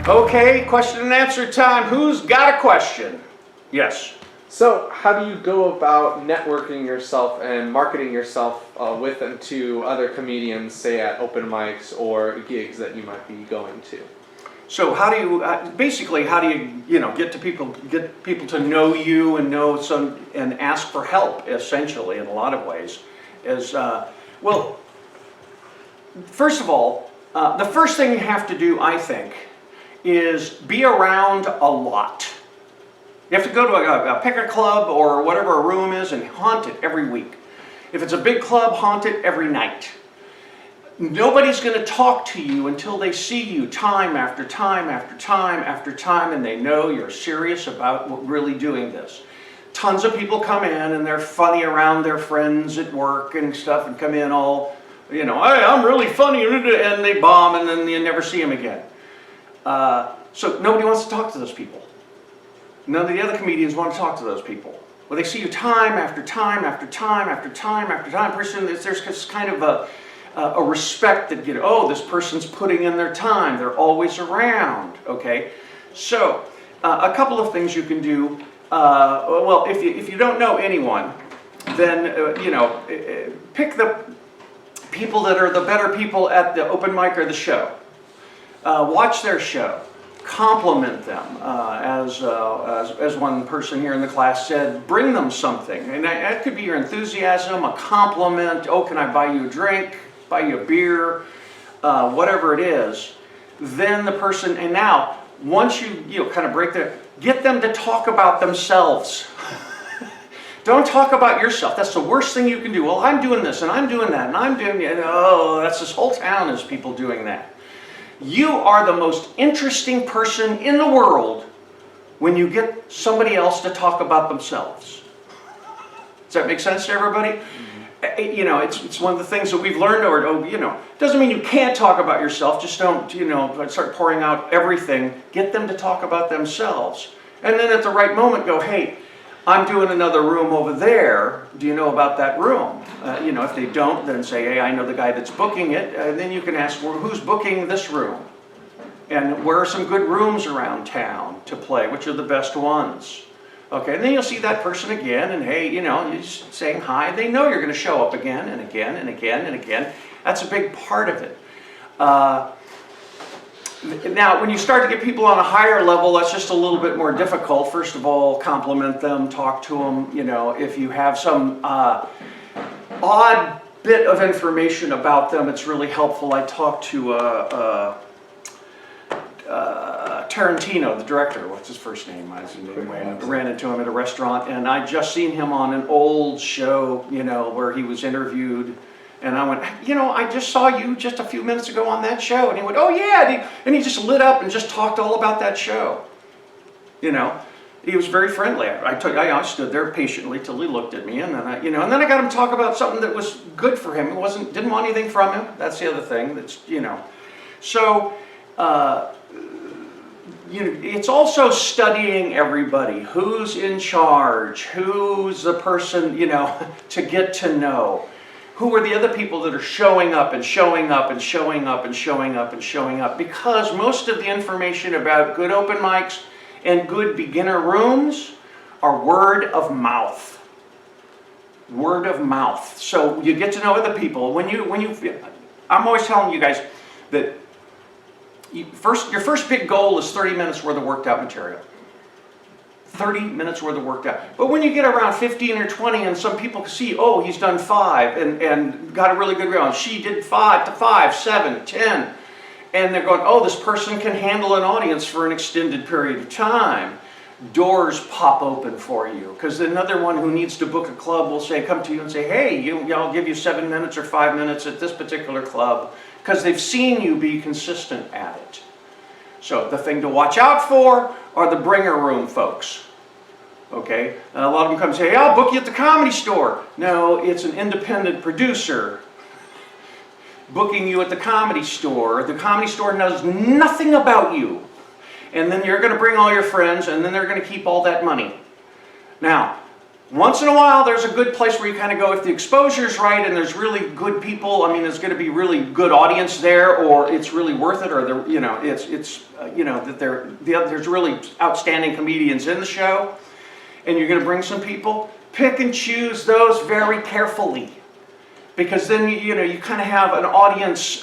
Okay, question and answer time. Who's got a question? Yes. So, how do you go about networking yourself and marketing yourself with and to other comedians, say at open mics or gigs that you might be going to? So how do you basically how do you get people to know you and know some and ask for help, essentially, in a lot of ways? Well, first of all, the first thing you have to do, I think, is be around a lot. You have to go to pick a club or whatever a room is and haunt it every week. If it's a big club, haunt it every night. Nobody's going to talk to you until they see you time after time after time after time, and they know you're serious about really doing this. Tons of people come in and they're funny around their friends at work and stuff, and come in all, hey, I'm really funny, and they bomb, and then you never see them again. So nobody wants to talk to those people. None of the other comedians want to talk to those people. Well, they see you time after time after time after time after time. Pretty soon there's this kind of a respect that this person's putting in their time. They're always around. Okay, so a couple of things you can do. Well, if you don't know anyone, then pick the people that are the better people at the open mic or the show. Watch their show. Compliment them, as one person here in the class said. Bring them something, and that could be your enthusiasm, a compliment. Oh, can I buy you a drink? Buy you a beer? Whatever it is. Then the person, and now once you kind of get them to talk about themselves. Don't talk about yourself. That's the worst thing you can do. Well, I'm doing this and I'm doing that and I'm doing it. Oh, that's this whole town is people doing that. You are the most interesting person in the world when you get somebody else to talk about themselves. Does that make sense to everybody? Mm-hmm. It's one of the things that we've learned doesn't mean you can't talk about yourself. Just don't, start pouring out everything. Get them to talk about themselves. And then at the right moment go, hey, I'm doing another room over there. Do you know about that room? If they don't, then say, hey, I know the guy that's booking it. And then you can ask, well, who's booking this room? And where are some good rooms around town to play? Which are the best ones? Okay, and then you'll see that person again, and hey, you're just saying hi. They know you're going to show up again and again and again and again. That's a big part of it. Now, when you start to get people on a higher level, that's just a little bit more difficult. First of all, compliment them, talk to them. If you have some odd bit of information about them, it's really helpful. I talked to Tarantino, the director. What's his first name? I ran into him at a restaurant, and I'd just seen him on an old show, where he was interviewed. And I went, I just saw you just a few minutes ago on that show. And he went, oh yeah. And he just lit up and just talked all about that show. He was very friendly. I stood there patiently till he looked at me, and then and then I got him to talk about something that was good for him. Didn't want anything from him. That's the other thing. So it's also studying everybody. Who's in charge? Who's the person? To get to know. Who are the other people that are showing up and showing up and showing up and showing up and showing up? Because most of the information about good open mics and good beginner rooms are word of mouth. Word of mouth. So you get to know other people. I'm always telling you guys that your first big goal is 30 minutes worth of worked out material. 30 minutes worth of worked out. But when you get around 15 or 20 and some people can see, oh, he's done 5 and got a really good round. She did 5 to 5, 7, 10. And they're going, oh, this person can handle an audience for an extended period of time. Doors pop open for you. Because another one who needs to book a club will come to you and say, hey, I'll give you 7 minutes or 5 minutes at this particular club. Because they've seen you be consistent at it. So the thing to watch out for are the bringer room folks. Okay, a lot of them come and say, hey, I'll book you at the Comedy Store. No, it's an independent producer booking you at the Comedy Store. The Comedy Store knows nothing about you. And then you're going to bring all your friends, and then they're going to keep all that money. Now, Once in a while, there's a good place where you kind of go if the exposure's right and there's really good people. I mean, there's going to be really good audience there, or it's really worth it, or you know, that there's really outstanding comedians in the show, and you're going to bring some people. Pick and choose those very carefully, because then you kind of have an audience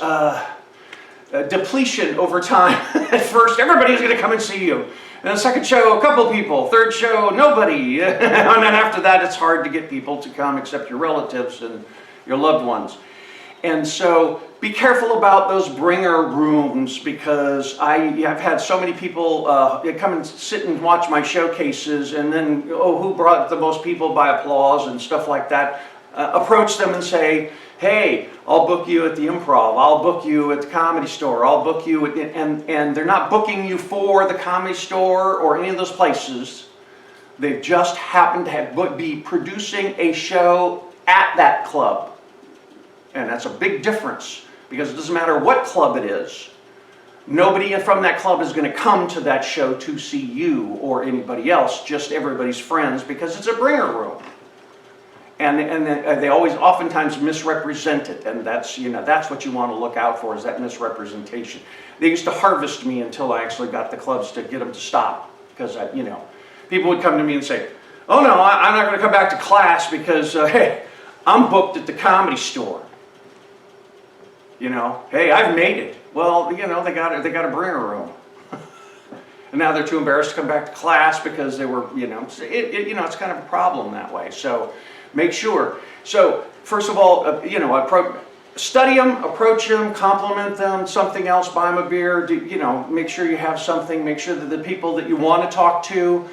depletion over time. At first, everybody's going to come and see you. And the second show, a couple people. Third show, nobody. And then after that, it's hard to get people to come except your relatives and your loved ones. And so be careful about those bringer rooms, because I've had so many people come and sit and watch my showcases, and then, oh, who brought the most people by applause and stuff like that. Approach them and say, hey, I'll book you at the Improv, I'll book you at the Comedy Store, I'll book you at, and they're not booking you for the Comedy Store or any of those places. They've just happened to be producing a show at that club. And that's a big difference, because it doesn't matter what club it is. Nobody from that club is going to come to that show to see you or anybody else, just everybody's friends, because it's a bringer room. And they always oftentimes misrepresent it, and that's what you want to look out for, is that misrepresentation. They used to harvest me until I actually got the clubs to get them to stop, because people would come to me and say, oh no, I'm not going to come back to class because hey, I'm booked at the Comedy Store. Hey, I've made it. Well, they got a bringer room. And now they're too embarrassed to come back to class because they were, it's kind of a problem that way. So make sure. So first of all, study them, approach them, compliment them, something else, buy them a beer, make sure you have something, make sure that the people that you want to talk to,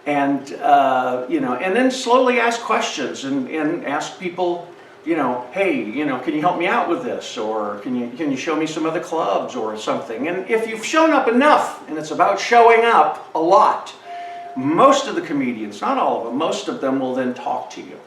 and then slowly ask questions and ask people, hey, can you help me out with this? Or can you show me some other clubs or something? And if you've shown up enough, and it's about showing up a lot, most of the comedians, not all of them, most of them will then talk to you.